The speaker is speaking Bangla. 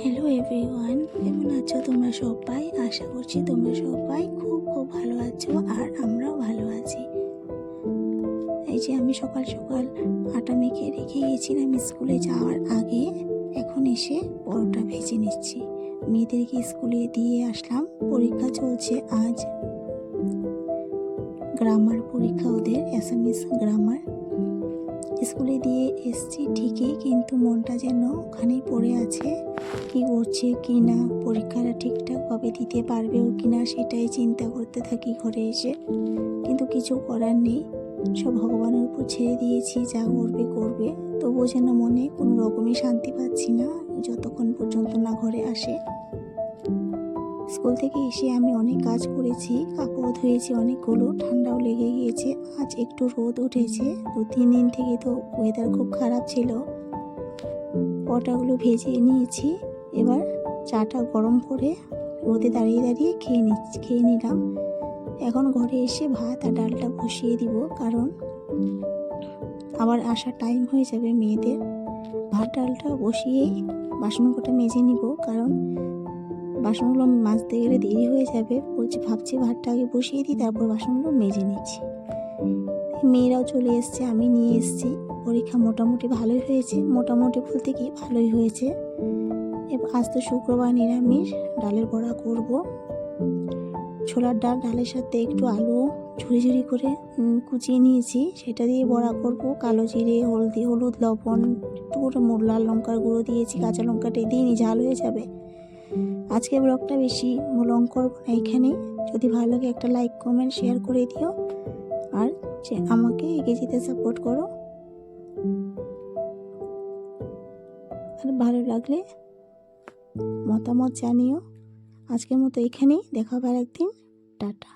হ্যালো এভরিওয়ান, কেমন আছো তোমরা সবাই? আশা করছি তোমরা সবাই খুব খুব ভালো আছো আর আমরাও ভালো আছি। এই যে আমি সকাল সকাল আটা মেখে রেখে গিয়েছিলাম স্কুলে যাওয়ার আগে, এখন এসে পরোটা ভেজে নিচ্ছি। মেয়েদেরকে স্কুলে দিয়ে আসলাম, পরীক্ষা চলছে আজ, গ্রামার পরীক্ষা ওদের, অ্যাসামিস গ্রামার। স্কুলে দিয়ে এসছি ঠিকই, কিন্তু মনটা যেন ওখানেই পড়ে আছে। কি করছে কি না, পরীক্ষাটা ঠিকঠাকভাবে দিতে পারবেও কি না সেটাই চিন্তা করতে থাকি ঘরে এসে। কিন্তু কিছু করার নেই, সব ভগবানের উপর ছেড়ে দিয়েছি, যা করবে করবে। তবুও যেন মনে কোনো রকমই শান্তি পাচ্ছি না যতক্ষণ পর্যন্ত না ঘরে আসে। স্কুল থেকে এসে আমি অনেক কাজ করেছি, কাপড় ধুয়েছি অনেকগুলো, ঠান্ডাও লেগে গিয়েছে। আজ একটু রোদ উঠেছে, 2-3 দিন থেকে তো ওয়েদার খুব খারাপ ছিল। পরোটাগুলো ভেজে নিয়েছি, এবার চাটা গরম করে রোদে দাঁড়িয়ে দাঁড়িয়ে খেয়ে নিলাম। এখন ঘরে এসে ভাত আর ডালটা বসিয়ে দিব, কারণ আবার আসার টাইম হয়ে যাবে মেয়েদের। ভাত ডালটা বসিয়েই বাসন কটা মেজে নিব, কারণ বাসনগুলো মাজতে গেলে দেরি হয়ে যাবে। ভাবছি ভাতটা আগে বসিয়ে দিই, তারপর বাসনগুলো মেজে নিচ্ছি। মেয়েরাও চলে এসছে, আমি নিয়ে এসছি। পরীক্ষা মোটামুটি ভালোই হয়েছে, মোটামুটি বলতে কি ভালোই হয়েছে। আজ তো শুক্রবার, নিরামিষ, ডালের বড়া করব। ছোলার ডাল, ডালের সাথে একটু আলু ঝুড়ি ঝুড়ি করে কুচিয়ে নিয়েছি, সেটা দিয়ে বড়া করব। কালো জিরে, হলুদ, লবণ, একটু লাল লঙ্কার গুঁড়ো দিয়েছি, কাঁচা লঙ্কাটা দিইনি, ঝাল হয়ে যাবে। আজকে ব্লগটা বেশি লং করব না এখানেই। যদি ভালো লাগে একটা লাইক কমেন্ট শেয়ার করে দিও, আর যে আমাকে এগিয়ে যেতে সাপোর্ট করো। আর ভালো লাগলে মতামত জানিও। আজকের মতো এখানেই, দেখা হবে আরেকদিন। টাটা।